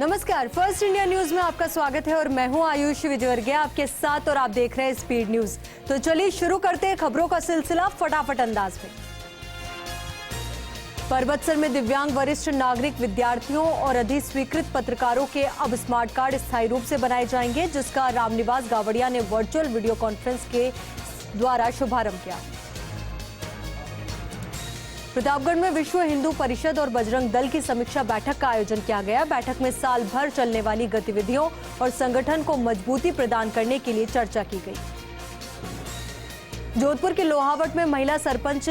नमस्कार, first India news में आपका स्वागत है और मैं हूं आयुष विजयवर्गीय आपके साथ और आप देख रहे हैं स्पीड न्यूज। तो चलिए शुरू करते हैं खबरों का सिलसिला फटाफट अंदाज में। परबतसर में दिव्यांग वरिष्ठ नागरिक विद्यार्थियों और अधिस्वीकृत पत्रकारों के अब स्मार्ट कार्ड स्थायी रूप से बनाए जाएंगे, जिसका रामनिवास गावड़िया ने वर्चुअल वीडियो कॉन्फ्रेंस के द्वारा शुभारंभ किया। प्रतापगढ़ में विश्व हिंदू परिषद और बजरंग दल की समीक्षा बैठक का आयोजन किया गया। बैठक में साल भर चलने वाली गतिविधियों और संगठन को मजबूती प्रदान करने के लिए चर्चा की गई। जोधपुर के लोहावट में महिला सरपंच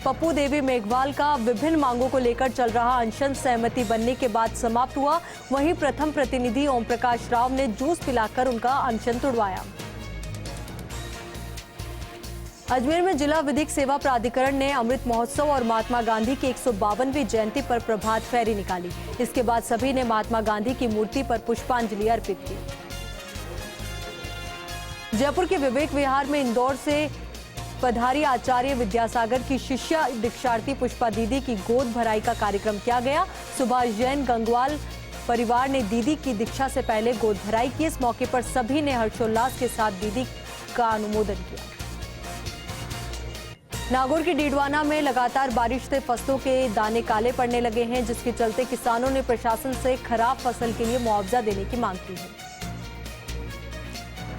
पप्पू देवी मेघवाल का विभिन्न मांगों को लेकर चल रहा अनशन सहमति बनने के बाद समाप्त हुआ। वहीं प्रथम प्रतिनिधि ओम प्रकाश राव ने जूस पिलाकर उनका अनशन तुड़वाया। अजमेर में जिला विधिक सेवा प्राधिकरण ने अमृत महोत्सव और महात्मा गांधी की 152वीं जयंती पर प्रभात फेरी निकाली। इसके बाद सभी ने महात्मा गांधी की मूर्ति पर पुष्पांजलि अर्पित की। जयपुर के विवेक विहार में इंदौर से पधारी आचार्य विद्यासागर की शिष्या दीक्षार्थी पुष्पा दीदी की गोद भराई का कार्यक्रम किया गया। सुभाष जैन गंगवाल परिवार ने दीदी की दीक्षा से पहले गोद भराई की। इस मौके पर सभी ने हर्षोल्लास के साथ दीदी का अनुमोदन किया। नागौर के डीडवाना में लगातार बारिश से फसलों के दाने काले पड़ने लगे हैं, जिसके चलते किसानों ने प्रशासन से खराब फसल के लिए मुआवजा देने की मांग की है।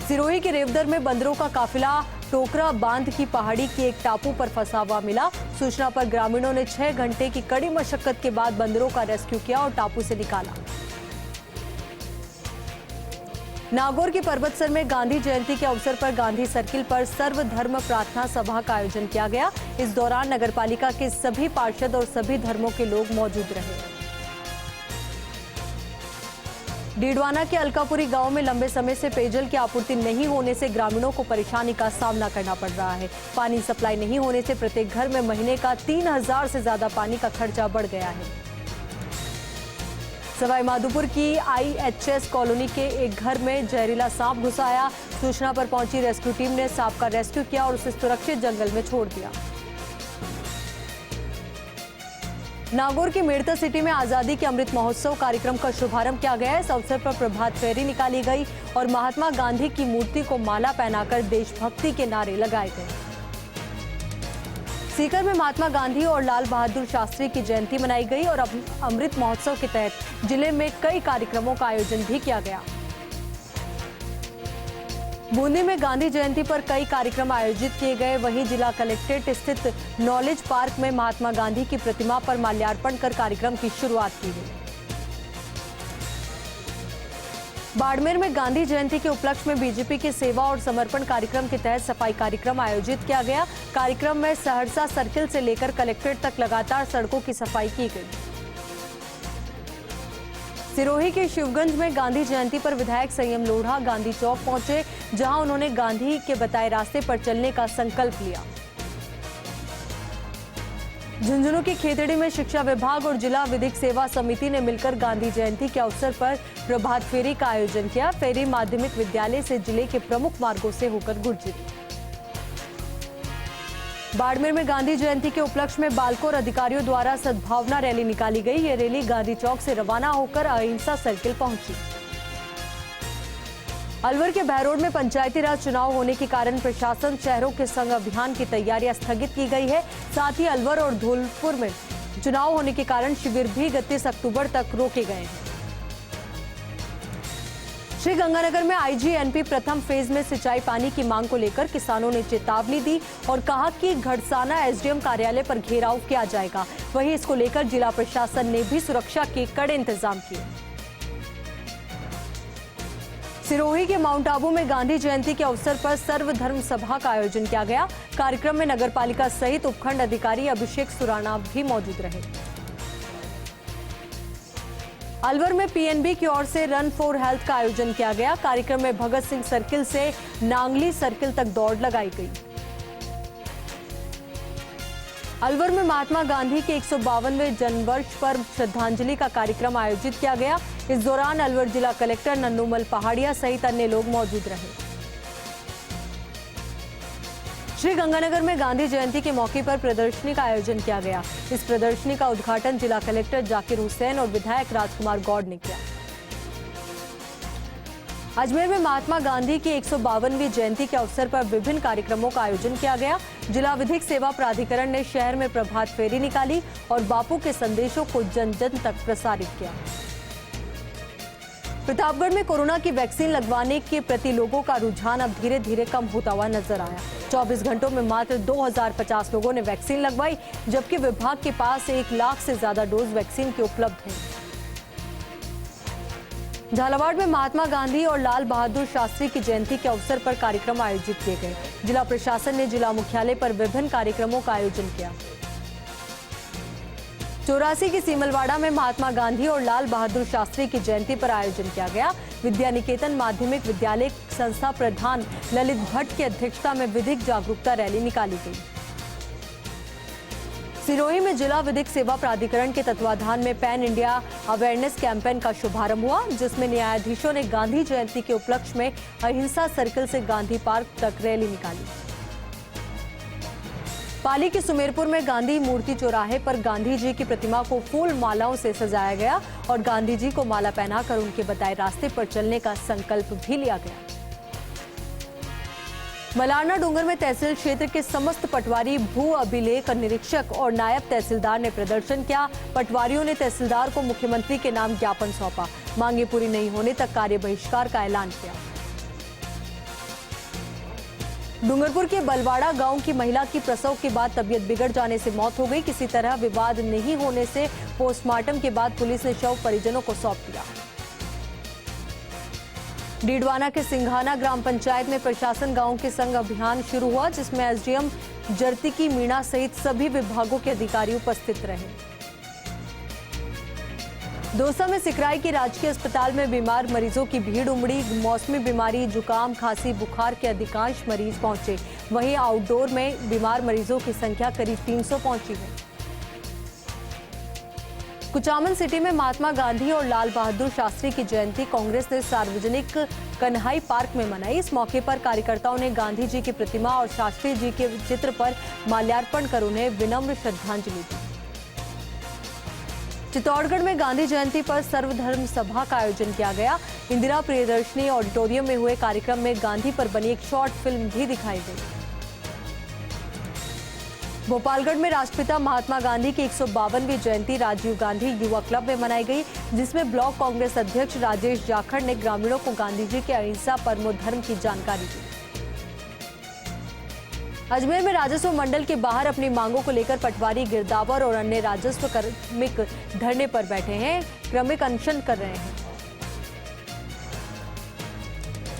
सिरोही के रेवदर में बंदरों का काफिला टोकरा बांध की पहाड़ी के एक टापू पर फंसा हुआ मिला। सूचना पर ग्रामीणों ने 6 घंटे की कड़ी मशक्कत के बाद बंदरों का रेस्क्यू किया और टापू से निकाला। नागौर के परबतसर में गांधी जयंती के अवसर पर गांधी सर्किल पर सर्वधर्म प्रार्थना सभा का आयोजन किया गया। इस दौरान नगरपालिका के सभी पार्षद और सभी धर्मों के लोग मौजूद रहे। डीडवाना के अलकापुरी गांव में लंबे समय से पेयजल की आपूर्ति नहीं होने से ग्रामीणों को परेशानी का सामना करना पड़ रहा है। पानी सप्लाई नहीं होने से प्रत्येक घर में महीने का 3000 से ज्यादा पानी का खर्चा बढ़ गया है। सवाई माधोपुर की IHS कॉलोनी के एक घर में जहरीला सांप घुस आया। सूचना पर पहुंची रेस्क्यू टीम ने सांप का रेस्क्यू किया और उसे सुरक्षित जंगल में छोड़ दिया। नागौर की मेड़ता सिटी में आजादी के अमृत महोत्सव कार्यक्रम का शुभारंभ किया गया। इस अवसर पर प्रभात फेरी निकाली गई और महात्मा गांधी की मूर्ति को माला पहनाकर देशभक्ति के नारे लगाए गए। सीकर में महात्मा गांधी और लाल बहादुर शास्त्री की जयंती मनाई गई और अमृत महोत्सव के तहत जिले में कई कार्यक्रमों का आयोजन भी किया गया। बूंदी में गांधी जयंती पर कई कार्यक्रम आयोजित किए गए। वहीं जिला कलेक्ट्रेट स्थित नॉलेज पार्क में महात्मा गांधी की प्रतिमा पर माल्यार्पण कर कार्यक्रम की शुरुआत की गई। बाड़मेर में गांधी जयंती के उपलक्ष्य में बीजेपी के सेवा और समर्पण कार्यक्रम के तहत सफाई कार्यक्रम आयोजित किया गया। कार्यक्रम में सहरसा सर्किल से लेकर कलेक्ट्रेट तक लगातार सड़कों की सफाई की गई। सिरोही के शिवगंज में गांधी जयंती पर विधायक संयम लोढ़ा गांधी चौक पहुंचे, जहां उन्होंने गांधी के बताए रास्ते पर चलने का संकल्प लिया। झुंझुनू की खेतड़ी में शिक्षा विभाग और जिला विधिक सेवा समिति ने मिलकर गांधी जयंती के अवसर पर प्रभात फेरी का आयोजन किया। फेरी माध्यमिक विद्यालय से जिले के प्रमुख मार्गों से होकर गुजरी। बाड़मेर में गांधी जयंती के उपलक्ष्य में बालकों और अधिकारियों द्वारा सद्भावना रैली निकाली गई। ये रैली गांधी चौक से रवाना होकर अहिंसा सर्किल पहुंची। अलवर के बहरोड में पंचायती राज चुनाव होने के कारण प्रशासन शहरों के संग अभियान की तैयारियां स्थगित की गई है। साथ ही अलवर और धौलपुर में चुनाव होने के कारण शिविर भी 31 अक्टूबर तक रोके गए हैं। श्री गंगानगर में IGNP प्रथम फेज में सिंचाई पानी की मांग को लेकर किसानों ने चेतावनी दी और कहा कि घड़साना SDM कार्यालय पर घेराव किया जाएगा। वहीं इसको लेकर जिला प्रशासन ने भी सुरक्षा के कड़े इंतजाम किए। सिरोही के माउंट आबू में गांधी जयंती के अवसर पर सर्वधर्म सभा का आयोजन किया गया। कार्यक्रम में नगरपालिका सहित उपखंड अधिकारी अभिषेक सुराणा भी मौजूद रहे। अलवर में PNB की ओर से रन फॉर हेल्थ का आयोजन किया गया। कार्यक्रम में भगत सिंह सर्किल से नांगली सर्किल तक दौड़ लगाई गई। अलवर में महात्मा गांधी के 152वें जन्मवर्ष पर श्रद्धांजलि का कार्यक्रम आयोजित किया गया। इस दौरान अलवर जिला कलेक्टर नन्नूमल पहाड़िया सहित अन्य लोग मौजूद रहे। श्री गंगानगर में गांधी जयंती के मौके पर प्रदर्शनी का आयोजन किया गया। इस प्रदर्शनी का उद्घाटन जिला कलेक्टर जाकिर हुसैन और विधायक राजकुमार गौड़ ने किया। अजमेर में महात्मा गांधी की 152वीं जयंती के अवसर पर विभिन्न कार्यक्रमों का आयोजन किया गया। जिला विधिक सेवा प्राधिकरण ने शहर में प्रभात फेरी निकाली और बापू के संदेशों को जन जन तक प्रसारित किया। प्रतापगढ़ में कोरोना की वैक्सीन लगवाने के प्रति लोगों का रुझान अब धीरे धीरे कम होता हुआ नजर आया। 24 घंटों में मात्र 2050 लोगों ने वैक्सीन लगवाई, जबकि विभाग के पास 1 लाख से ज्यादा डोज वैक्सीन के उपलब्ध हैं। झालावाड़ में महात्मा गांधी और लाल बहादुर शास्त्री की जयंती के अवसर पर कार्यक्रम आयोजित किए गए। जिला प्रशासन ने जिला मुख्यालय पर विभिन्न कार्यक्रमों का आयोजन किया। 84 की सीमलवाड़ा में महात्मा गांधी और लाल बहादुर शास्त्री की जयंती पर आयोजन किया गया। विद्या निकेतन माध्यमिक विद्यालय संस्था प्रधान ललित भट्ट की अध्यक्षता में विधिक जागरूकता रैली निकाली गई। सिरोही में जिला विधिक सेवा प्राधिकरण के तत्वाधान में पैन इंडिया अवेयरनेस कैंपेन का शुभारंभ हुआ, जिसमें न्यायाधीशों ने गांधी जयंती के उपलक्ष्य में अहिंसा सर्कल से गांधी पार्क तक रैली निकाली। पाली के सुमेरपुर में गांधी मूर्ति चौराहे पर गांधी जी की प्रतिमा को फूल मालाओं से सजाया गया और गांधी जी को माला पहनाकर उनके बताए रास्ते पर चलने का संकल्प भी लिया गया। मलारना डूंगर में तहसील क्षेत्र के समस्त पटवारी, भू अभिलेख निरीक्षक और नायब तहसीलदार ने प्रदर्शन किया। पटवारियों ने तहसीलदार को मुख्यमंत्री के नाम ज्ञापन सौंपा। मांगे पूरी नहीं होने तक कार्य बहिष्कार का ऐलान किया। डूंगरपुर के बलवाड़ा गांव की महिला की प्रसव के बाद तबीयत बिगड़ जाने से मौत हो गई। किसी तरह विवाद नहीं होने से पोस्टमार्टम के बाद पुलिस ने शव परिजनों को सौंप दिया। डीडवाना के सिंघाना ग्राम पंचायत में प्रशासन गांव के संग अभियान शुरू हुआ, जिसमें एसडीएम जर्तिकी मीणा सहित सभी विभागों के अधिकारी उपस्थित रहे। दौसा में सिकराई के राजकीय अस्पताल में बीमार मरीजों की भीड़ उमड़ी। मौसमी बीमारी, जुकाम, खांसी, बुखार के अधिकांश मरीज पहुंचे। वहीं आउटडोर में बीमार मरीजों की संख्या करीब 300 पहुंची है। कुचामन सिटी में महात्मा गांधी और लाल बहादुर शास्त्री की जयंती कांग्रेस ने सार्वजनिक कन्हाई पार्क में मनाई। इस मौके पर कार्यकर्ताओं ने गांधी जी की प्रतिमा और शास्त्री जी के चित्र पर माल्यार्पण कर उन्हें विनम्र श्रद्धांजलि दी। चित्तौड़गढ़ में गांधी जयंती पर सर्वधर्म सभा का आयोजन किया गया। इंदिरा प्रियदर्शनी ऑडिटोरियम में हुए कार्यक्रम में गांधी पर बनी एक शॉर्ट फिल्म भी दिखाई गई। भोपालगढ़ में राष्ट्रपिता महात्मा गांधी की 152वीं जयंती राजीव गांधी युवा क्लब में मनाई गई, जिसमें ब्लॉक कांग्रेस अध्यक्ष राजेश जाखड़ ने ग्रामीणों को गांधी जी के अहिंसा परमो धर्म की जानकारी दी। अजमेर में राजस्व मंडल के बाहर अपनी मांगों को लेकर पटवारी, गिरदावर और अन्य राजस्व कार्मिक धरने पर बैठे हैं, क्रमिक अनशन कर रहे हैं।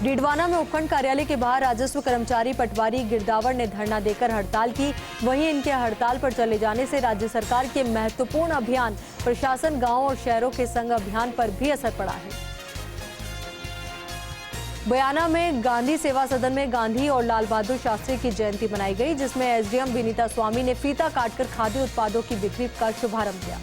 डीडवाना में उपखंड कार्यालय के बाहर राजस्व कर्मचारी, पटवारी, गिरदावर ने धरना देकर हड़ताल की। वहीं इनके हड़ताल पर चले जाने से राज्य सरकार के महत्वपूर्ण अभियान प्रशासन गांव और शहरों के संग अभियान पर भी असर पड़ा है। बयाना में गांधी सेवा सदन में गांधी और लाल बहादुर शास्त्री की जयंती मनाई गई, जिसमें एसडीएम विनीता स्वामी ने फीता काटकर खाद्य उत्पादों की बिक्री का शुभारंभ किया।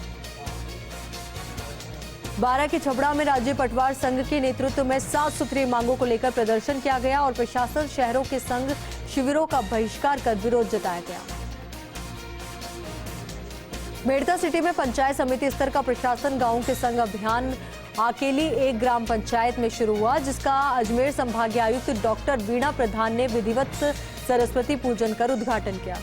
बारां के छबड़ा में राज्य पटवार संघ के नेतृत्व में साफ सुथरी मांगों को लेकर प्रदर्शन किया गया और प्रशासन शहरों के संघ शिविरों का बहिष्कार कर विरोध जताया गया। मेड़ता सिटी में पंचायत समिति स्तर का प्रशासन गांवों के संघ अभियान आकेली एक ग्राम पंचायत में शुरू हुआ, जिसका अजमेर संभागीय आयुक्त डॉक्टर वीणा प्रधान ने विधिवत सरस्वती पूजन कर उद्घाटन किया।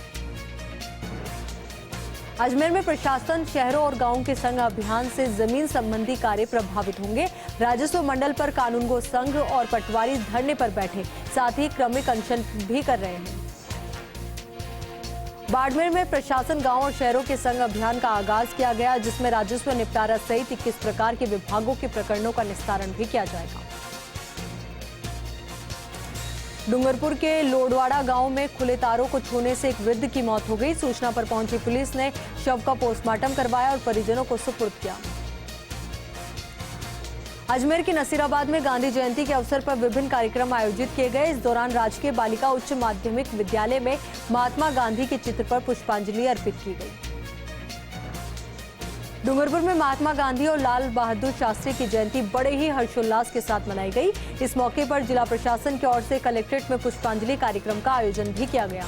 अजमेर में प्रशासन शहरों और गांवों के संघ अभियान से जमीन संबंधी कार्य प्रभावित होंगे। राजस्व मंडल पर कानूनगो संघ और पटवारी धरने पर बैठे, साथ ही क्रमिक अनशन भी कर रहे हैं। बाड़मेर में प्रशासन गांव और शहरों के संघ अभियान का आगाज किया गया, जिसमें राजस्व निपटारा सहित 21 प्रकार के विभागों के प्रकरणों का निस्तारण भी किया जाएगा। डूंगरपुर के लोडवाड़ा गांव में खुले तारों को छूने से एक वृद्ध की मौत हो गई। सूचना पर पहुंची पुलिस ने शव का पोस्टमार्टम करवाया और परिजनों को सुपुर्द किया। अजमेर के नसीराबाद में गांधी जयंती के अवसर पर विभिन्न कार्यक्रम आयोजित किए गए। इस दौरान राजकीय बालिका उच्च माध्यमिक विद्यालय में महात्मा गांधी के चित्र पर पुष्पांजलि अर्पित की गई। डूंगरपुर में महात्मा गांधी और लाल बहादुर शास्त्री की जयंती बड़े ही हर्षोल्लास के साथ मनाई गई। इस मौके पर जिला प्रशासन की ओर से कलेक्ट्रेट में पुष्पांजलि कार्यक्रम का आयोजन भी किया गया।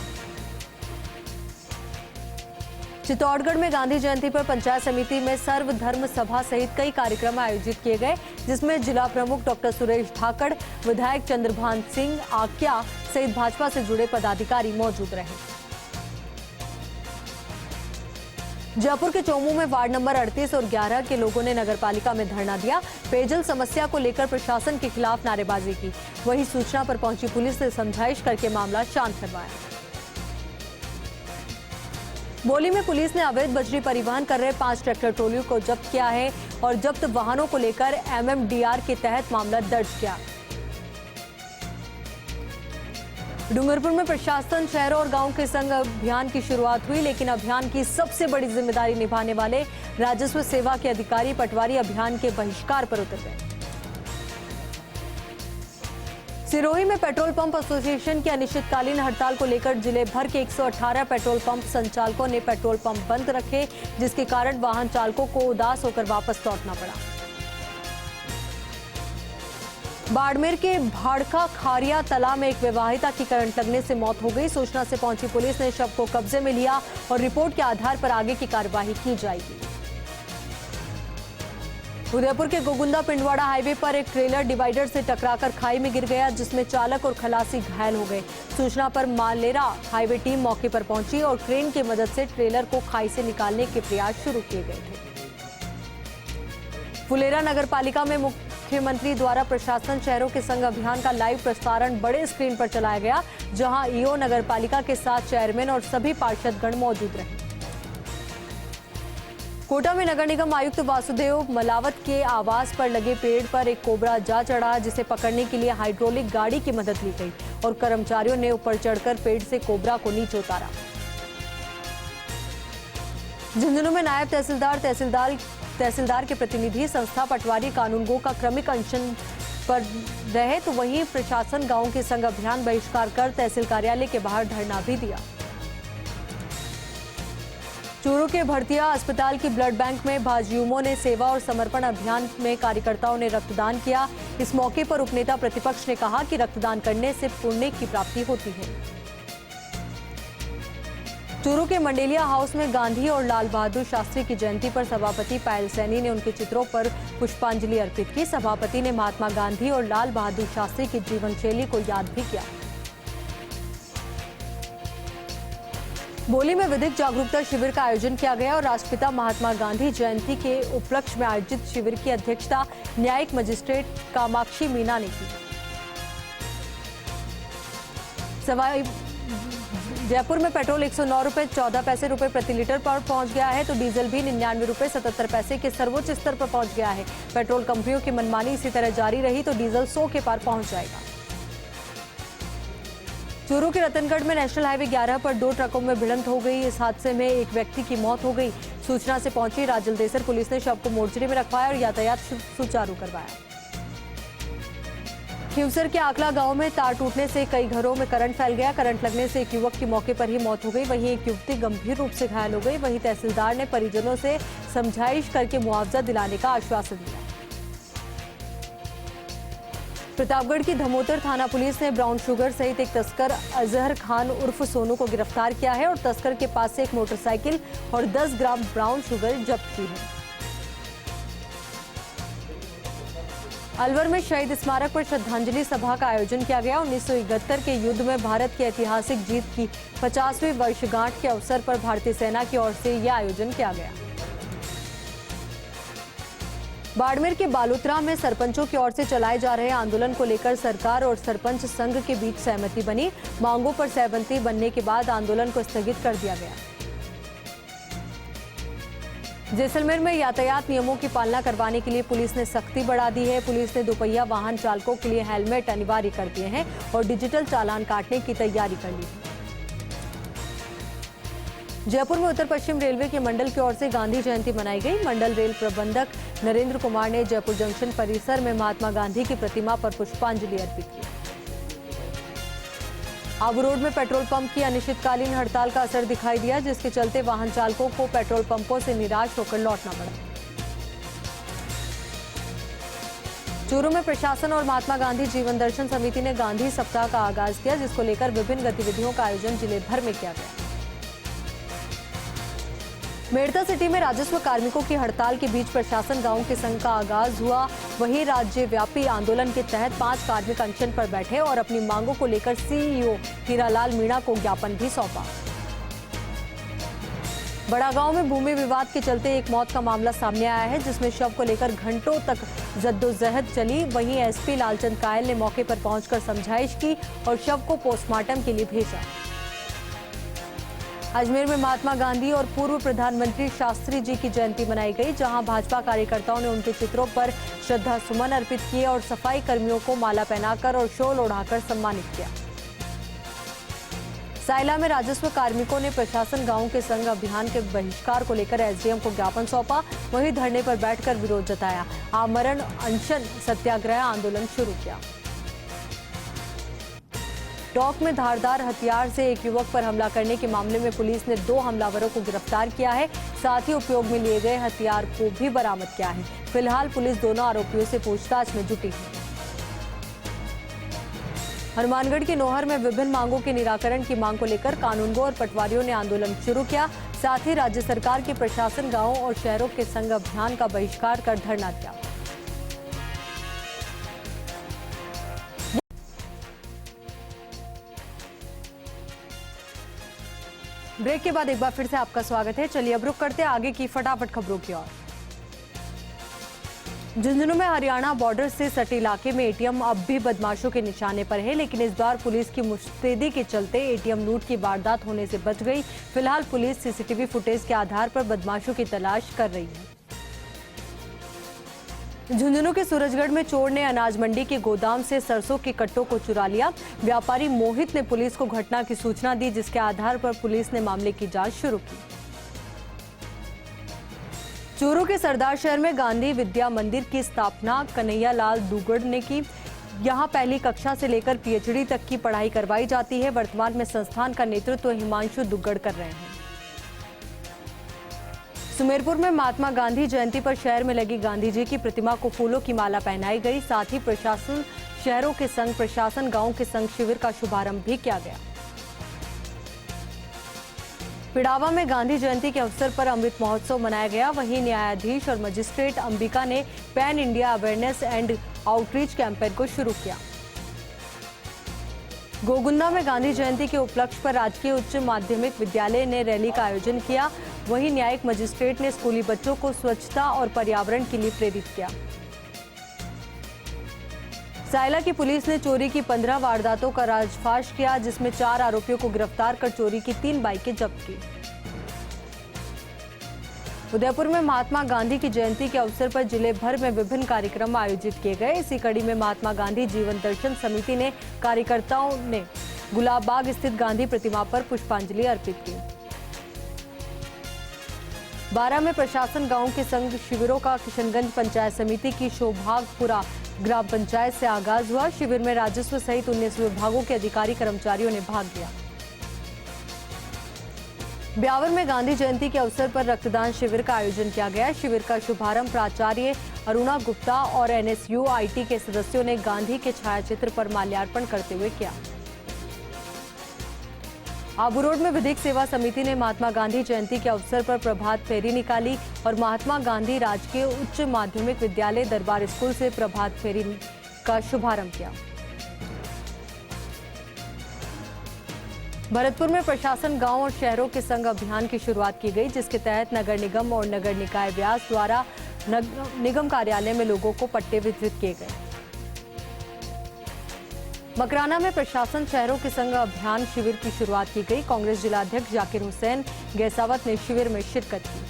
चित्तौड़गढ़ में गांधी जयंती पर पंचायत समिति में सर्वधर्म सभा सहित कई कार्यक्रम आयोजित किए गए, जिसमें जिला प्रमुख डॉक्टर सुरेश धाकड़, विधायक चंद्रभान सिंह आक्या सहित भाजपा से जुड़े पदाधिकारी मौजूद रहे। जयपुर के चोमू में वार्ड नंबर 38 और 11 के लोगों ने नगरपालिका में धरना दिया। पेयजल समस्या को लेकर प्रशासन के खिलाफ नारेबाजी की। वहीं सूचना पर पहुंची पुलिस ने समझाइश करके मामला शांत करवाया। बोली में पुलिस ने अवैध बजरी परिवहन कर रहे 5 ट्रैक्टर ट्रॉलियों को जब्त किया है और जब्त वाहनों को लेकर MMDR के तहत मामला दर्ज किया। डूंगरपुर में प्रशासन, शहरों और गांव के संग अभियान की शुरुआत हुई, लेकिन अभियान की सबसे बड़ी जिम्मेदारी निभाने वाले राजस्व सेवा के अधिकारी पटवारी अभियान के बहिष्कार पर उतर गए। सिरोही में पेट्रोल पंप एसोसिएशन की अनिश्चितकालीन हड़ताल को लेकर जिले भर के 118 पेट्रोल पंप संचालकों ने पेट्रोल पंप बंद रखे, जिसके कारण वाहन चालकों को उदास होकर वापस लौटना पड़ा। बाड़मेर के भाड़का खारिया तालाब में एक विवाहिता की करंट लगने से मौत हो गई। सूचना से पहुंची पुलिस ने शव को कब्जे में लिया और रिपोर्ट के आधार पर आगे की कार्यवाही की जाएगी। उदयपुर के गोगुंदा पिंडवाड़ा हाईवे पर एक ट्रेलर डिवाइडर से टकराकर खाई में गिर गया, जिसमें चालक और खलासी घायल हो गए। सूचना पर मालेरा हाईवे टीम मौके पर पहुंची और क्रेन की मदद से ट्रेलर को खाई से निकालने के प्रयास शुरू किए गए थे। फुलेरा नगर पालिका में मुख्यमंत्री द्वारा प्रशासन, शहरों के संग अभियान का लाइव प्रसारण बड़े स्क्रीन पर चलाया गया, जहां ईओ नगर पालिका के साथ चेयरमैन और सभी पार्षदगण मौजूद रहे। कोटा में नगर निगम आयुक्त वासुदेव मलावत के आवास पर लगे पेड़ पर एक कोबरा जा चढ़ा, जिसे पकड़ने के लिए हाइड्रोलिक गाड़ी की मदद ली गई और कर्मचारियों ने ऊपर चढ़कर पेड़ से कोबरा को नीचे उतारा। झुंझुनू में नायब तहसीलदार के प्रतिनिधि संस्था पटवारी कानूनगो का क्रमिक अनशन पर रहे, तो वहीं प्रशासन गांव के संग अभियान बहिष्कार कर तहसील कार्यालय के बाहर धरना भी दिया। चूरू के भड़तिया अस्पताल की ब्लड बैंक में भाजयुमों ने सेवा और समर्पण अभियान में कार्यकर्ताओं ने रक्तदान किया। इस मौके पर उपनेता प्रतिपक्ष ने कहा कि रक्तदान करने से पुण्य की प्राप्ति होती है। चूरू के मंडेलिया हाउस में गांधी और लाल बहादुर शास्त्री की जयंती पर सभापति पायल सैनी ने उनके चित्रों पर पुष्पांजलि अर्पित की। सभापति ने महात्मा गांधी और लाल बहादुर शास्त्री की जीवन शैली को याद भी किया। बोली में विधिक जागरूकता शिविर का आयोजन किया गया और राष्ट्रपिता महात्मा गांधी जयंती के उपलक्ष्य में आयोजित शिविर की अध्यक्षता न्यायिक मजिस्ट्रेट कामाक्षी मीना ने की। जयपुर में पेट्रोल 109 रुपए 14 पैसे प्रति लीटर पर पहुंच गया है, तो डीजल भी 99 रुपए 77 पैसे के सर्वोच्च स्तर पर पहुंच गया है। पेट्रोल कंपनियों की मनमानी इसी तरह जारी रही तो डीजल 100 के पार पहुंच जाएगा। चूरू के रतनगढ़ में नेशनल हाईवे 11 पर 2 ट्रकों में भिड़ंत हो गई। इस हादसे में एक व्यक्ति की मौत हो गई। सूचना से पहुंची राजलदेसर पुलिस ने शव को मोर्चरी में रखवाया और यातायात सुचारू करवाया। खिवसर के आकला गांव में तार टूटने से कई घरों में करंट फैल गया। करंट लगने से एक युवक की मौके पर ही मौत हो गई, वहीं एक युवती गंभीर रूप से घायल हो गई। वहीं तहसीलदार ने परिजनों से समझाइश करके मुआवजा दिलाने का आश्वासन दिया। प्रतापगढ़ की धमोतर थाना पुलिस ने ब्राउन शुगर सहित एक तस्कर अजहर खान उर्फ सोनू को गिरफ्तार किया है और तस्कर के पास से एक मोटरसाइकिल और 10 ग्राम ब्राउन शुगर जब्त की है। अलवर में शहीद स्मारक पर श्रद्धांजलि सभा का आयोजन किया गया। 1971 के युद्ध में भारत की ऐतिहासिक जीत की 50वीं वर्षगांठ के अवसर पर भारतीय सेना की ओर से यह आयोजन किया गया। बाड़मेर के बालोतरा में सरपंचों की ओर से चलाए जा रहे आंदोलन को लेकर सरकार और सरपंच संघ के बीच सहमति बनी। मांगों पर सहमति बनने के बाद आंदोलन को स्थगित कर दिया गया। जैसलमेर में यातायात नियमों की पालना करवाने के लिए पुलिस ने सख्ती बढ़ा दी है। पुलिस ने दोपहिया वाहन चालकों के लिए हेलमेट अनिवार्य कर दिए हैं और डिजिटल चालान काटने की तैयारी कर ली है। जयपुर में उत्तर पश्चिम रेलवे के मंडल की ओर से गांधी जयंती मनाई गई। मंडल रेल प्रबंधक नरेंद्र कुमार ने जयपुर जंक्शन परिसर में महात्मा गांधी की प्रतिमा पर पुष्पांजलि अर्पित की। आबू रोड में पेट्रोल पंप की अनिश्चितकालीन हड़ताल का असर दिखाई दिया, जिसके चलते वाहन चालकों को पेट्रोल पंपों से निराश होकर लौटना पड़ा। चूरू में प्रशासन और महात्मा गांधी जीवन दर्शन समिति ने गांधी सप्ताह का आगाज किया, जिसको लेकर विभिन्न गतिविधियों का आयोजन जिले भर में किया गया। मेड़ता सिटी में राजस्व कार्मिकों की हड़ताल के बीच प्रशासन गांव के संघ का आगाज हुआ। वहीं राज्यव्यापी आंदोलन के तहत 5 कार्मिक अनशन पर बैठे और अपनी मांगों को लेकर सीईओ हीरालाल मीणा को ज्ञापन भी सौंपा। बड़ागांव में भूमि विवाद के चलते एक मौत का मामला सामने आया है, जिसमें शव को लेकर घंटों तक जद्दोजहद चली। वहीं एसपी लालचंद कायल ने मौके पर पहुंचकर समझाइश की और शव को पोस्टमार्टम के लिए भेजा। अजमेर में महात्मा गांधी और पूर्व प्रधानमंत्री शास्त्री जी की जयंती मनाई गई, जहां भाजपा कार्यकर्ताओं ने उनके चित्रों पर श्रद्धा सुमन अर्पित किए और सफाई कर्मियों को माला पहनाकर और शॉल ओढ़ाकर सम्मानित किया। सायला में राजस्व कार्मिकों ने प्रशासन गांव के संघ अभियान के बहिष्कार को लेकर एसडीएम को ज्ञापन सौंपा। वहीं धरने पर बैठकर विरोध जताया। आमरण अनशन सत्याग्रह आंदोलन शुरू किया। टोंक में धारदार हथियार से एक युवक पर हमला करने के मामले में पुलिस ने 2 हमलावरों को गिरफ्तार किया है। साथ ही उपयोग में लिए गए हथियार को भी बरामद किया है। फिलहाल पुलिस दोनों आरोपियों से पूछताछ में जुटी है। हनुमानगढ़ के नोहर में विभिन्न मांगों के निराकरण की मांग को लेकर कानूनगो और पटवारियों ने आंदोलन शुरू किया। साथ ही राज्य सरकार के प्रशासन गांवों और शहरों के संघ अभियान का बहिष्कार कर धरना दिया। ब्रेक के बाद एक बार फिर से आपका स्वागत है। चलिए अब रुक करते हैं आगे की फटाफट खबरों की ओर। झुंझुनू में हरियाणा बॉर्डर से सटे इलाके में एटीएम अब भी बदमाशों के निशाने पर है, लेकिन इस बार पुलिस की मुस्तैदी के चलते एटीएम लूट की वारदात होने से बच गई। फिलहाल पुलिस सीसीटीवी फुटेज के आधार पर बदमाशों की तलाश कर रही है। झुंझुनू के सूरजगढ़ में चोर ने अनाज मंडी के गोदाम से सरसों के कट्टों को चुरा लिया। व्यापारी मोहित ने पुलिस को घटना की सूचना दी, जिसके आधार पर पुलिस ने मामले की जांच शुरू की। चूरू के सरदार शहर में गांधी विद्या मंदिर की स्थापना कन्हैया लाल दुगड़ ने की। यहां पहली कक्षा से लेकर पीएचडी तक की पढ़ाई करवाई जाती है। वर्तमान में संस्थान का नेतृत्व हिमांशु दुग्गड़ कर रहे हैं। सुमेरपुर में महात्मा गांधी जयंती पर शहर में लगी गांधी जी की प्रतिमा को फूलों की माला पहनाई गई। साथ ही प्रशासन शहरों के संग प्रशासन गांवों के संग शिविर का शुभारंभ भी किया गया। पिड़ावा में गांधी जयंती के अवसर पर अमृत महोत्सव मनाया गया। वहीं न्यायाधीश और मजिस्ट्रेट अंबिका ने pan India awareness and outreach campaign को शुरू किया। गोगुंदा में गांधी जयंती के उपलक्ष्य पर राजकीय उच्च माध्यमिक विद्यालय ने रैली का आयोजन किया। वहीं न्यायिक मजिस्ट्रेट ने स्कूली बच्चों को स्वच्छता और पर्यावरण के लिए प्रेरित किया। सायला की पुलिस ने चोरी की 15 वारदातों का राजफाश किया, जिसमें 4 आरोपियों को गिरफ्तार कर चोरी की 3 बाइकें जब्त की। उदयपुर में महात्मा गांधी की जयंती के अवसर पर जिले भर में विभिन्न कार्यक्रम आयोजित किए गए। इसी कड़ी में महात्मा गांधी जीवन दर्शन समिति ने कार्यकर्ताओं ने गुलाब बाग स्थित गांधी प्रतिमा पर पुष्पांजलि अर्पित की। 12 में प्रशासन गांव के संघ शिविरों का किशनगंज पंचायत समिति की शोभागपुरा ग्राम पंचायत से आगाज हुआ। शिविर में राजस्व सहित 19 विभागों के अधिकारी कर्मचारियों ने भाग लिया। ब्यावर में गांधी जयंती के अवसर पर रक्तदान शिविर का आयोजन किया गया। शिविर का शुभारंभ प्राचार्य अरुणा गुप्ता और एनएसयूआईटी के सदस्यों ने गांधी के छायाचित्र पर माल्यार्पण करते हुए किया। आबू रोड में विधिक सेवा समिति ने महात्मा गांधी जयंती के अवसर पर प्रभात फेरी निकाली और महात्मा गांधी राजकीय उच्च माध्यमिक विद्यालय दरबार स्कूल से प्रभात फेरी का शुभारंभ किया। भरतपुर में प्रशासन गांव और शहरों के संग अभियान की शुरुआत की गई, जिसके तहत नगर निगम और नगर निकाय व्यास द्वारा निगम कार्यालय में लोगों को पट्टे वितरित किए गए। मकराना में प्रशासन शहरों के संग अभियान शिविर की शुरुआत की गई। कांग्रेस जिलाध्यक्ष जाकिर हुसैन गैसावत ने शिविर में शिरकत की।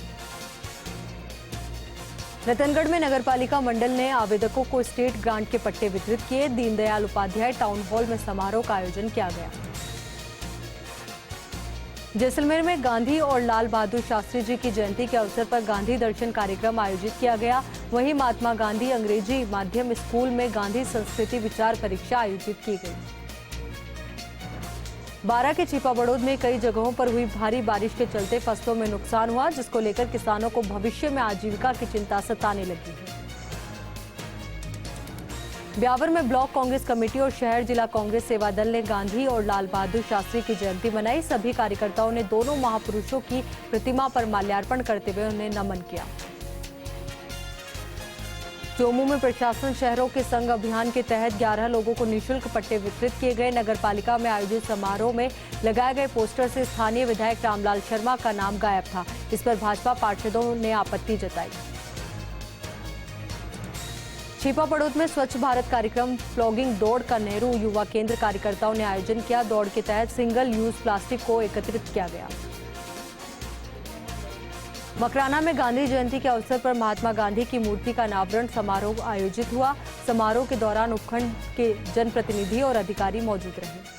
रतनगढ़ में नगरपालिका मंडल ने आवेदकों को स्टेट ग्रांट के पट्टे वितरित किए। दीनदयाल उपाध्याय टाउन हॉल में समारोह का आयोजन किया गया। जैसलमेर में गांधी और लाल बहादुर शास्त्री जी की जयंती के अवसर पर गांधी दर्शन कार्यक्रम आयोजित किया गया। वहीं महात्मा गांधी अंग्रेजी माध्यम स्कूल में गांधी संस्कृति विचार परीक्षा आयोजित की गई। बारा के छिपाबड़ोद में कई जगहों पर हुई भारी बारिश के चलते फसलों में नुकसान हुआ, जिसको लेकर किसानों को भविष्य में आजीविका की चिंता सताने लगी है। ब्यावर में ब्लॉक कांग्रेस कमेटी और शहर जिला कांग्रेस सेवा दल ने गांधी और लाल बहादुर शास्त्री की जयंती मनाई। सभी कार्यकर्ताओं ने दोनों महापुरुषों की प्रतिमा पर माल्यार्पण करते हुए उन्हें नमन किया। चोमू में प्रशासन शहरों के संग अभियान के तहत 11 लोगों को निःशुल्क पट्टे वितरित किए गए। नगर पालिका में आयोजित समारोह में लगाए गए पोस्टर से स्थानीय विधायक रामलाल शर्मा का नाम गायब था। इस पर भाजपा पार्षदों ने आपत्ति जताई। छिपा पड़ोद में स्वच्छ भारत कार्यक्रम प्लॉगिंग दौड़ का नेहरू युवा केंद्र कार्यकर्ताओं ने आयोजन किया। दौड़ के तहत सिंगल यूज प्लास्टिक को एकत्रित किया गया। मकराना में गांधी जयंती के अवसर पर महात्मा गांधी की मूर्ति का अनावरण समारोह आयोजित हुआ। समारोह के दौरान उपखंड के जनप्रतिनिधि और अधिकारी मौजूद रहे।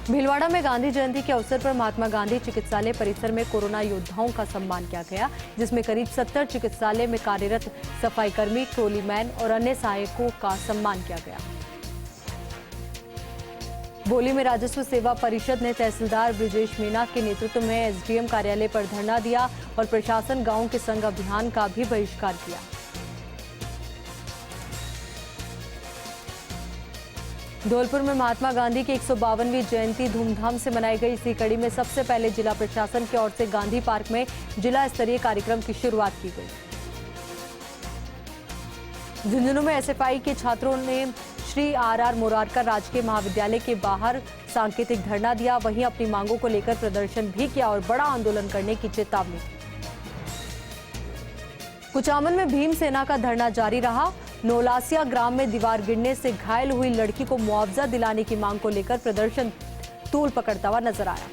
भीलवाड़ा में गांधी जयंती के अवसर पर महात्मा गांधी चिकित्सालय परिसर में कोरोना योद्धाओं का सम्मान किया गया, जिसमें करीब 70 चिकित्सालय में कार्यरत सफाई कर्मी, ट्रोली मैन और अन्य सहायकों का सम्मान किया गया। बोली में राजस्व सेवा परिषद ने तहसीलदार ब्रिजेश मीना के नेतृत्व में एसडीएम कार्यालय पर धरना दिया और प्रशासन गांव के संग अभियान का भी बहिष्कार किया। धौलपुर में महात्मा गांधी की 152वीं जयंती धूमधाम से मनाई गई। इसी कड़ी में सबसे पहले जिला प्रशासन की ओर से गांधी पार्क में जिला स्तरीय कार्यक्रम की शुरुआत की गई। झुंझुनू में एसएफआई के छात्रों ने श्री आर मोरारकर राजकीय महाविद्यालय के बाहर सांकेतिक धरना दिया। वहीं अपनी मांगों को लेकर प्रदर्शन भी किया और बड़ा आंदोलन करने की चेतावनी दी। कुचामन में भीमसेना का धरना जारी रहा। नौलासिया ग्राम में दीवार गिरने से घायल हुई लड़की को मुआवजा दिलाने की मांग को लेकर प्रदर्शन तूल पकड़ता हुआ नजर आया।